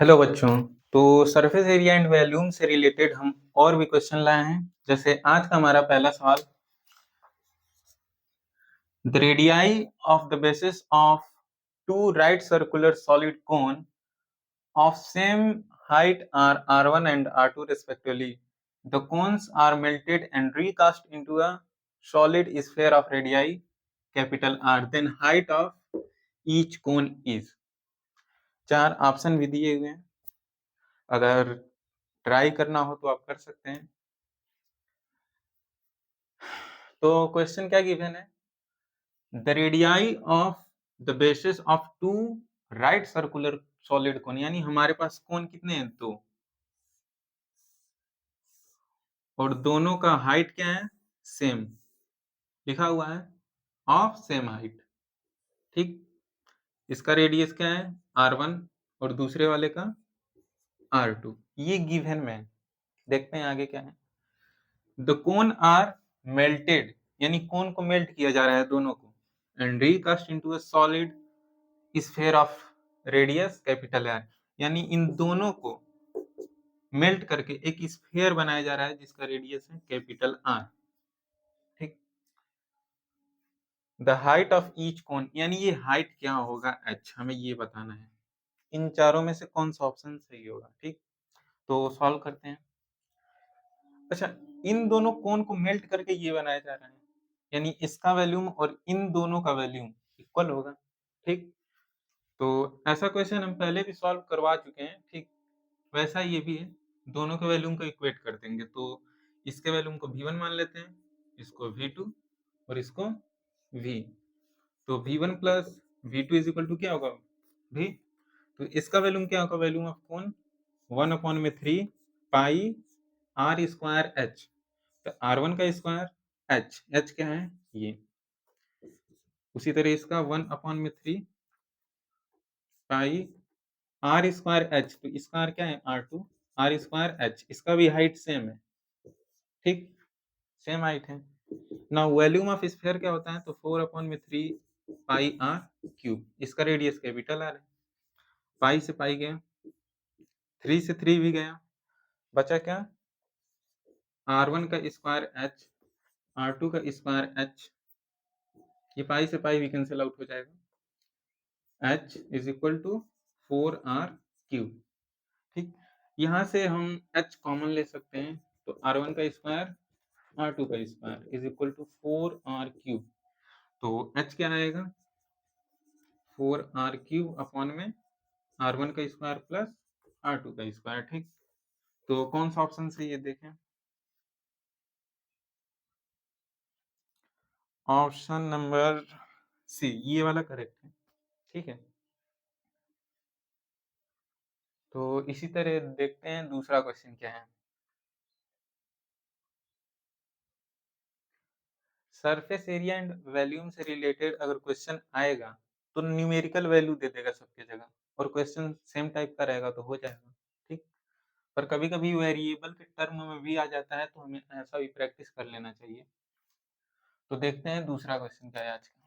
Hello बच्चों। तो surface area and volume से रिलेटेड हम और भी क्वेश्चन लाए हैं। जैसे आज का हमारा पहला सवाल, the radii of the bases of two right circular solid cone of same height are R1 and R2 respectively. The cones are melted and recast into a solid sphere of radii capital R. Then height of each cone is. चार option भी दिए हुए हैं, अगर try करना हो तो आप कर सकते हैं। तो क्वेश्चन क्या गिवन है, the radii of the bases of two right circular solid cone, यानी हमारे पास कोन कितने हैं, दो, और दोनों का हाइट क्या है, सेम लिखा हुआ है, ऑफ सेम हाइट। ठीक, इसका रेडियस क्या है R1 और दूसरे वाले का R2। ये गिवन में देखते हैं आगे क्या है। द कोन आर मेल्टेड, यानी कोन को मेल्ट किया जा रहा है दोनों को, and recast into a solid sphere of radius capital R, यानी इन दोनों को मेल्ट करके एक स्फीयर बनाया जा रहा है जिसका रेडियस है कैपिटल R। ठीक, द हाइट ऑफ ईच कोन, यानी ये हाइट क्या होगा h, हमें ये बताना है। इन चारों में से कौन सा ऑप्शन सही होगा। ठीक, तो सॉल्व करते हैं। अच्छा, इन दोनों कोन को मेल्ट करके ये बनाया जा रहा है, यानी इसका वैल्यूम और इन दोनों का वैल्यूम इक्वल होगा। ठीक, तो ऐसा क्वेश्चन हम पहले भी सॉल्व करवा चुके हैं। ठीक, वैसा ये भी है, दोनों के वैल्यूम को इक्वेट कर देंगे। तो इसके वैल्यूम को V1 मान लेते हैं, इसको V2 और इसको V। तो V1 plus V2 is equal to क्या होगा, V। तो इसका वैल्यूम क्या होगा, volume of cone 1/3 pi R square H। तो R1 का स्क्वायर H क्या है ये, उसी तरह इसका 1/3 पाई R स्क्वायर H। तो इसका R क्या है R2, R स्क्वायर H, इसका भी हाइट सेम है। ठीक, सेम हाइट है ना। वॉल्यूम ऑफ स्फीयर क्या होता है, तो 4/3 पाई R क्यूब, इसका रेडियस कैपिटल R है। पाई से पाई गया, 3 से 3 भी गया, बचा क्या, R1 का स्क्वायर H, R2 का स्क्वायर H, ये पाई से पाई भी कैंसिल आउट हो जाएगा, H is equal to 4R cube. ठीक, यहाँ से हम H कॉमन ले सकते हैं, तो R1 का स्क्वायर R2 का square is equal to 4R cube. तो H क्या आएगा, 4R क्यूब अपॉन में R1 का स्क्वायर प्लस R2 का स्क्वायर। ठीक, तो कौन सा ऑप्शन सही है देखें, ऑप्शन नंबर सी, ये वाला करेक्ट है। ठीक है, तो इसी तरह देखते हैं दूसरा क्वेश्चन क्या है। सरफेस एरिया एंड वॉल्यूम से रिलेटेड अगर क्वेश्चन आएगा तो न्यूमेरिकल वैल्यू दे देगा सबकी जगह, और क्वेश्चन सेम टाइप का रहेगा तो हो जाएगा। ठीक, पर कभी कभी वेरिएबल के टर्म में भी आ जाता है, तो हमें ऐसा भी प्रैक्टिस कर लेना चाहिए। तो देखते हैं दूसरा क्वेश्चन क्या है आज का।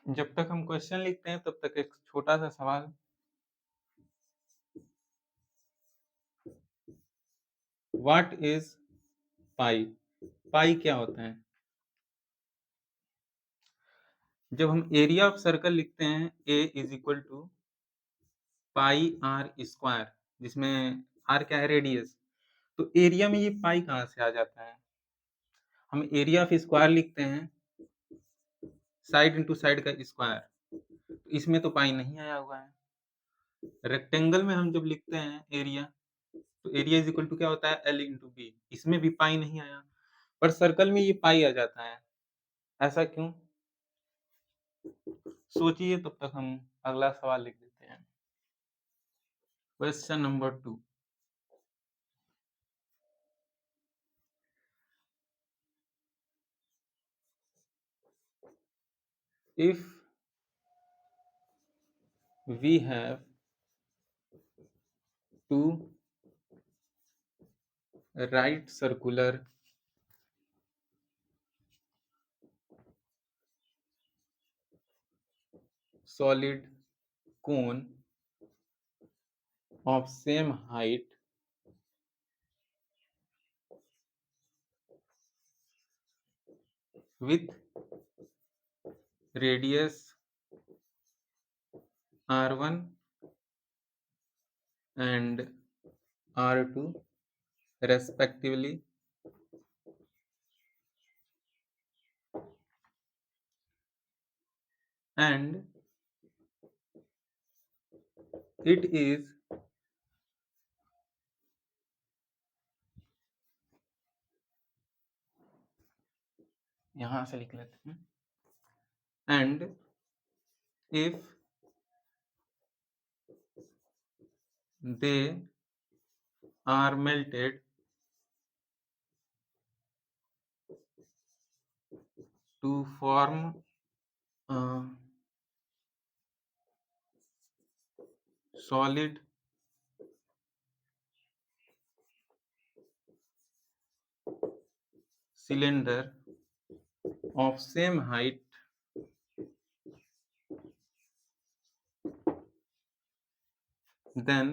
जब तक हम क्वेश्चन लिखते हैं तब तक एक छोटा सा सवाल, व्हाट इज पाई, पाई क्या होता है। जब हम एरिया ऑफ सर्कल लिखते हैं A is equal to pi R square, जिसमें R क्या है रेडियस, तो एरिया में ये पाई कहाँ से आ जाता है, हम एरिया ऑफ स्क्वायर लिखते हैं साइड इंटू साइड का स्क्वायर, तो इसमें तो पाई नहीं आया हुआ है। रेक्टेंगल में हम जब लिखते हैं एरिया, तो एरिया इज इक्वल टू क्या होता है L इंटू बी, इसमें भी पाई नहीं आया, पर सर्कल में ये पाई आ जाता है, ऐसा क्यों। सोचिए, तब तक हम अगला सवाल लिख लेते हैं। Question number 2। If we have two right circular solid cone of same height with radius r1 and r2 respectively, and it is यहां से लिख लेते हैं, and if they are melted to form a solid cylinder of same height, then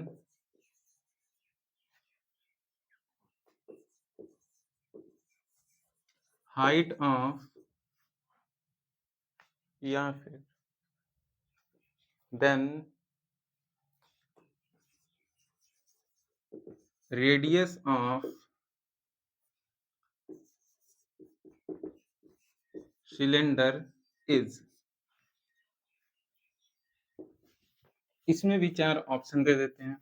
height of या फिर then radius of cylinder is। इसमें भी 4 option दे देते हैं।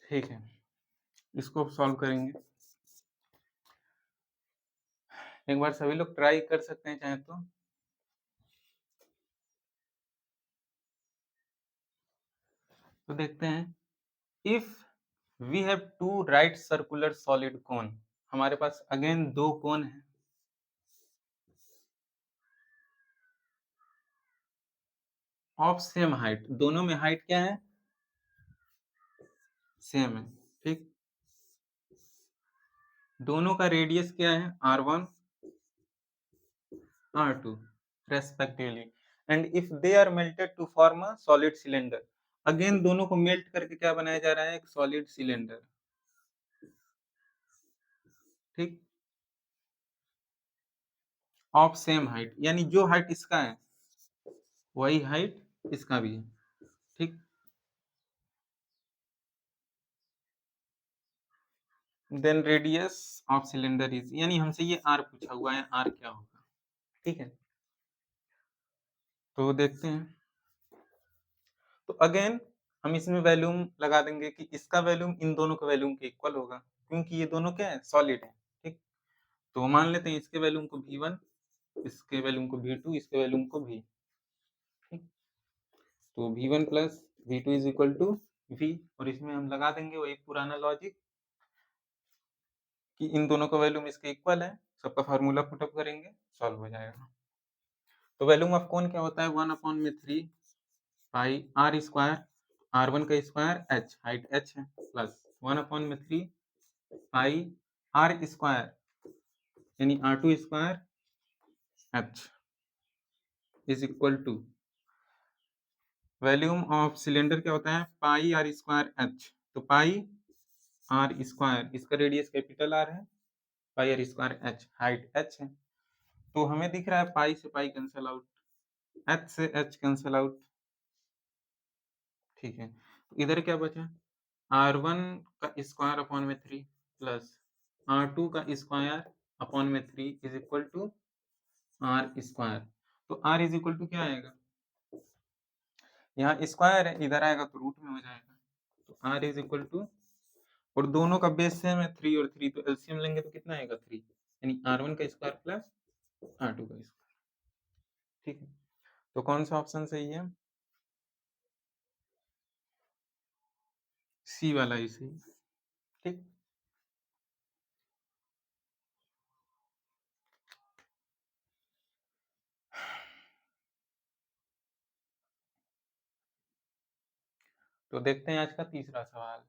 ठीक है, इसको सॉल्व करेंगे। एक बार सभी लोग ट्राई कर सकते हैं चाहे तो। तो देखते हैं, if we have 2 right circular solid cone, हमारे पास अगेन 2 कोन है ऑफ सेम हाइट, दोनों में हाइट क्या है? सेम है, ठीक। दोनों का रेडियस क्या है? r1 r2 respectively, and if they are melted to form a solid cylinder, again दोनों को मेल्ट करके क्या बनाया जा रहा है? एक सॉलिड सिलेंडर, ठीक, ऑफ सेम हाइट, यानी जो हाइट इसका है वही हाइट इसका भी है, ठीक। Then radius of cylinder is, यानी हमसे ये r पूछा हुआ है, r क्या होगा, ठीक है। तो देखते हैं, तो अगेन हम इसमें वैल्यूम लगा देंगे कि इसका वैल्यूम इन दोनों के वैल्यूम के इक्वल होगा, क्योंकि ये दोनों क्या है? सॉलिड है, ठीक। तो मान लेते हैं इसके वैल्यूम को v1, इसके वैल्यूम को v2, इसके वैल्यूम को v, ठीक। तो v1 plus v2 is equal to v, और इसमें हम लगा देंगे वही पुराना लॉजिक कि इन दोनों का वैल्यूम इसके इक्वल है, सबका फार्मूला पुटअप करेंगे, सॉल्व हो जाएगा। तो वैल्यूम ऑफ कौन क्या होता है? 1/3 पाई r स्क्वायर, r1 का स्क्वायर h, हाइट h है, प्लस 1/3 पाई r स्क्वायर यानी r2 square h is equal to volume of cylinder क्या होता है? पाई r स्क्वायर h, तो पाई आर स्क्वायर, इसका रेडियस कैपिटल आर है, pi R square h, height h है। तो हमें दिख रहा है पाई से पाई कैंसिल आउट, एच से एच कैंसिल आउट, ठीक है। तो इधर क्या बचा, R1 का स्क्वायर अपॉन में 3 प्लस R2 का स्क्वायर अपॉन में 3 is equal to R square. तो R इज इक्वल टू क्या आएगा, यहाँ स्क्वायर है, इधर आएगा तो रूट में हो जाएगा। तो R इज इक्वल टू, और दोनों का बेस सेम है 3 और 3, तो एलसीएम लेंगे तो कितना आएगा 3, यानी R1 का स्क्वायर प्लस R2 का स्क्वायर, ठीक है। तो कौन सा ऑप्शन सही है, सी वाला ही सही, ठीक। तो देखते हैं आज का तीसरा सवाल।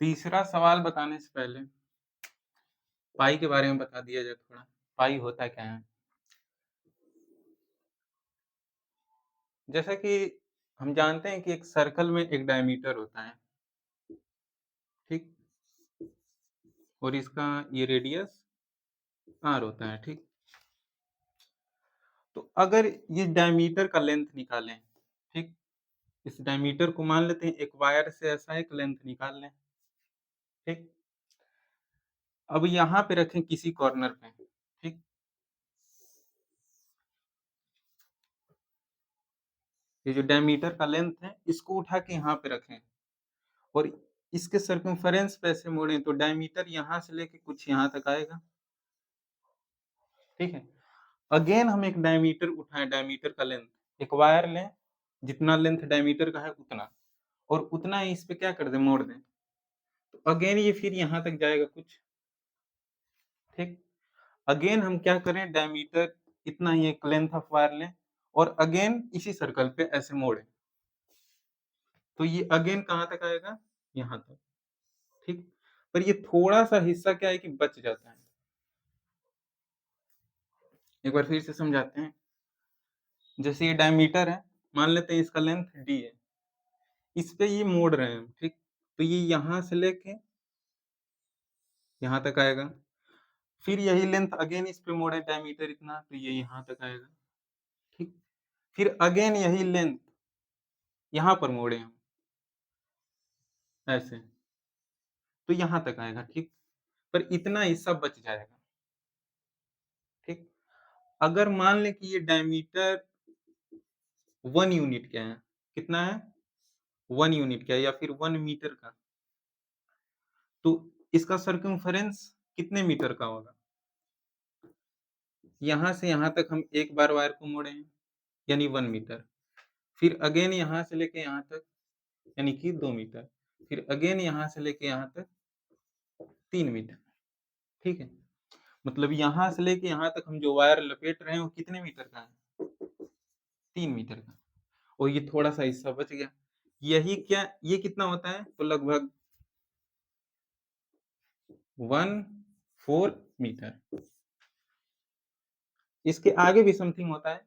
तीसरा सवाल बताने से पहले पाई के बारे में बता दिया जाए थोड़ा, पाई होता क्या है। जैसा कि हम जानते हैं कि एक सर्कल में एक डायमीटर होता है, ठीक, और इसका ये रेडियस आर होता है, ठीक। तो अगर ये डायमीटर का लेंथ निकालें, ठीक, इस डायमीटर को मान लेते हैं एक वायर से ऐसा एक लेंथ निकाल लें, ठीक। अब यहाँ पे रखें किसी कॉर्नर पे, ठीक, ये जो डायमीटर का लेंथ है इसको उठा के यहाँ पे रखें और इसके सर्कमफेरेंस पे ऐसे मोड़ें तो डायमीटर यहाँ से लेके कुछ यहाँ तक आएगा, ठीक है। अगेन हम एक डायमीटर उठाएं, डायमीटर का लेंथ, एक वायर लें, जितना लेंथ डायमीटर का है उतना, और उतना ही इस पे क्या कर दें, मोड़ दें। तो अगेन ये फिर यहाँ तक जाएगा कुछ, ठीक। अगेन हम क्या करें, डायमीटर इतना ही एक लेंथ ऑफ वायर लें और अगेन इसी सर्कल पे ऐसे मोड़ें, तो ये अगेन कहाँ तक आएगा, यहाँ तक, ठीक। पर ये थोड़ा सा हिस्सा क्या है कि बच जाता है। एक बार फिर से समझाते हैं। जैसे ये डायमीटर है, मान लेते हैं इसका लेंथ डी है, इस पे ये मोड़ रहे हैं, ठीक। तो ये यहाँ से लेके यहाँ तक आएगा, फिर यही लेंथ अगेन इस पे मोड़े डायमीटर इतना, तो ये यहाँ तक आएगा, ठीक। फिर अगेन यही लेंथ यहाँ पर मोड़े हम ऐसे, तो यहाँ तक आएगा, ठीक। पर इतना हिस्सा बच जाएगा, ठीक। अगर मान लें कि ये डायमीटर 1 यूनिट का है, कितना है, 1 यूनिट का, या फिर 1 मीटर का, तो इसका सर्कमफेरेंस कितने मीटर का होगा। यहाँ से यहाँ तक हम एक बार वायर को मोड़े हैं, यानी 1 मीटर, फिर अगेन यहाँ से लेके यहाँ तक यानी कि 2 मीटर, फिर अगेन यहाँ से लेके यहाँ तक 3 मीटर, ठीक है। मतलब यहाँ से लेके यहाँ तक हम जो वायर लपेट रहे हैं वो कितने मीटर का है, 3 मीटर का, और ये थोड़ा सा हिस्सा बच गया। यही क्या, ये कितना होता है, तो लगभग 1/4 मीटर। इसके आगे भी समथिंग होता है,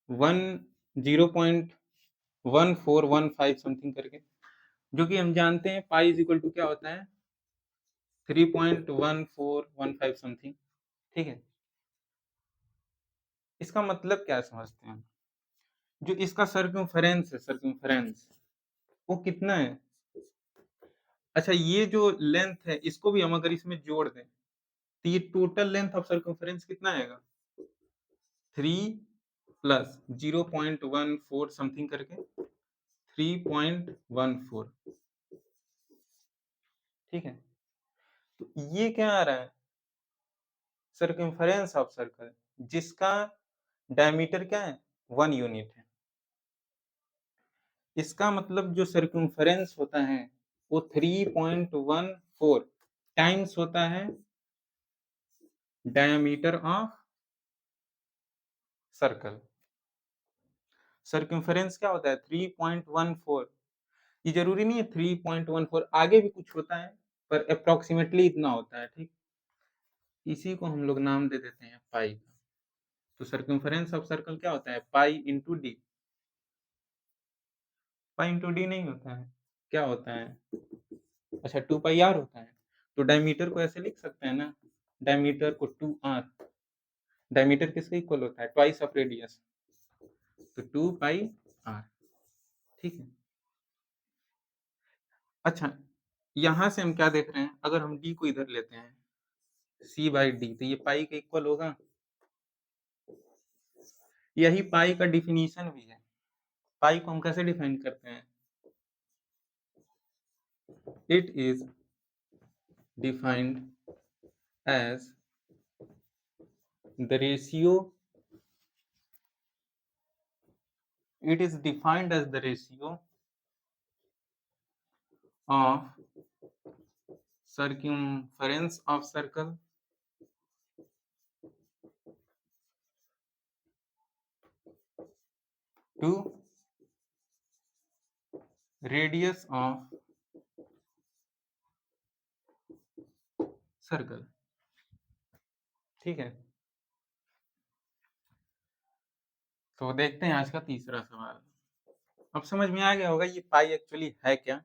0.1415 समथिंग करके, जो कि हम जानते हैं पाई इज इक्वल टू क्या होता है, 3.1415 समथिंग, ठीक है। इसका मतलब क्या समझते हैं, जो इसका सर्कमफेरेंस है, सर्कमफेरेंस वो कितना है। अच्छा, ये जो लेंथ है इसको भी हम अगर इसमें जोड़ दें तो ये टोटल लेंथ ऑफ सर्कमफेरेंस कितना आएगा, 3 प्लस 0.14 समथिंग करके 3.14, ठीक है। तो ये क्या आ रहा है, सर्कमफेरेंस ऑफ सर्कल, जिसका डायमीटर क्या है, 1 यूनिट है। इसका मतलब जो सर्कमफेरेंस होता है वो 3.14 टाइम्स होता है डायमीटर ऑफ सर्कल, सर्कम्फरेंस क्या होता है 3.14। ये जरूरी नहीं है 3.14, आगे भी कुछ होता है पर अप्रोक्सीमेटली इतना होता है, ठीक। इसी को हम लोग नाम दे देते हैं पाई का। तो सर्कम्फरेंस ऑफ सर्कल क्या होता है pi into D. Pi into D नहीं होता है, क्या होता है, अच्छा 2 पाई आर होता है। तो डायमीटर को ऐसे लिख सकते हैं ना, डायमीटर को 2 आर, डायमीटर किसके इक्वल होता है ट्वाइस ऑफ रेडियस, तो 2 पाई आर, ठीक है। अच्छा, यहाँ से हम क्या देख रहे हैं, अगर हम डी को इधर लेते हैं c/d, तो ये पाई के इक्वल होगा। यही पाई का डिफिनीशन भी है। पाई को हम कैसे डिफाइन करते हैं, it is defined as the ratio, it is defined as the ratio of circumference of circle to radius of circle, ठीक है। तो देखते हैं आज का तीसरा सवाल। अब समझ में आ गया होगा ये पाई एक्चुअली है क्या।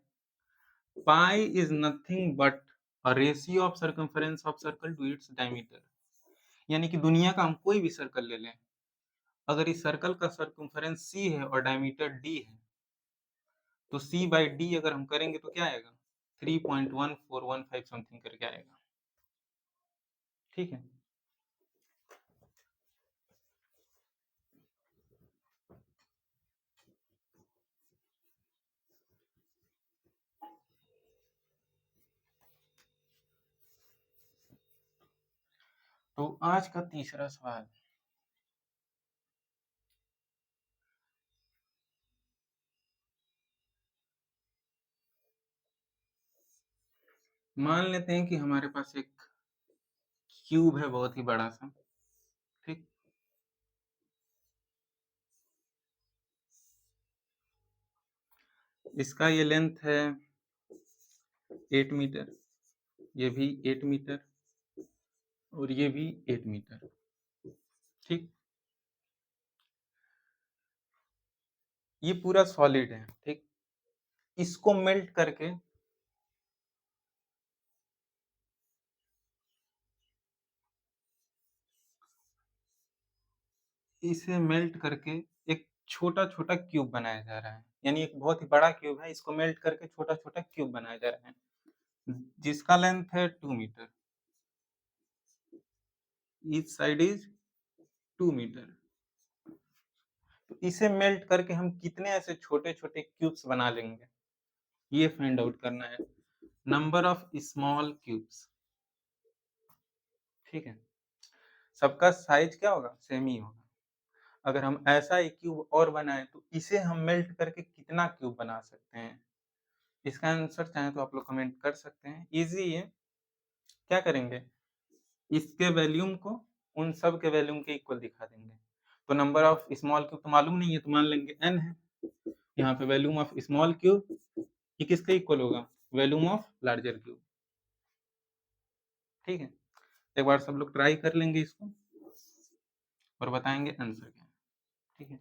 Pi is nothing but a ratio of circumference of circle to its diameter. यानी कि दुनिया का हम कोई भी सर्कल ले लें, अगर इस सर्कल का सर्कम्फरेंस c है और डायमीटर d है, तो c/d अगर हम करेंगे तो क्या आएगा 3.1415 समथिंग करके आएगा, ठीक है। तो आज का तीसरा सवाल, मान लेते हैं कि हमारे पास एक क्यूब है बहुत ही बड़ा सा, ठीक। इसका ये लेंथ है 8 मीटर, ये भी 8 मीटर और ये भी 8 मीटर, ठीक। ये पूरा सॉलिड है, ठीक। इसको मेल्ट करके इसे मेल्ट करके एक छोटा छोटा क्यूब बनाया जा रहा है। यानी एक बहुत ही बड़ा क्यूब है, इसको मेल्ट करके छोटा छोटा क्यूब बनाया जा रहा है जिसका लेंथ है 2 metre, each side is 2 metre. तो इसे मेल्ट करके हम कितने ऐसे छोटे छोटे क्यूब्स बना लेंगे, ये फाइंड आउट करना है। नंबर ऑफ स्मॉल क्यूब्स, ठीक है। सबका साइज क्या होगा सेम ही होगा। अगर हम ऐसा एक क्यूब और बनाए तो इसे हम मेल्ट करके कितना क्यूब बना सकते हैं, इसका आंसर चाहे तो आप लोग कमेंट कर सकते हैं। इजी है, क्या करेंगे, इसके वैल्यूम को उन सब के वैल्यूम के इक्वल दिखा देंगे। तो नंबर ऑफ स्मॉल क्यूब तो मालूम नहीं है, तो मान लेंगे n है। यहाँ पे वैल्यूम ऑफ स्मॉल क्यूब ये किसके इक्वल होगा, वैल्यूम ऑफ लार्जर क्यूब, ठीक है। एक बार सब लोग ट्राई कर लेंगे इसको और बताएंगे आंसर क्या है, ठीक है।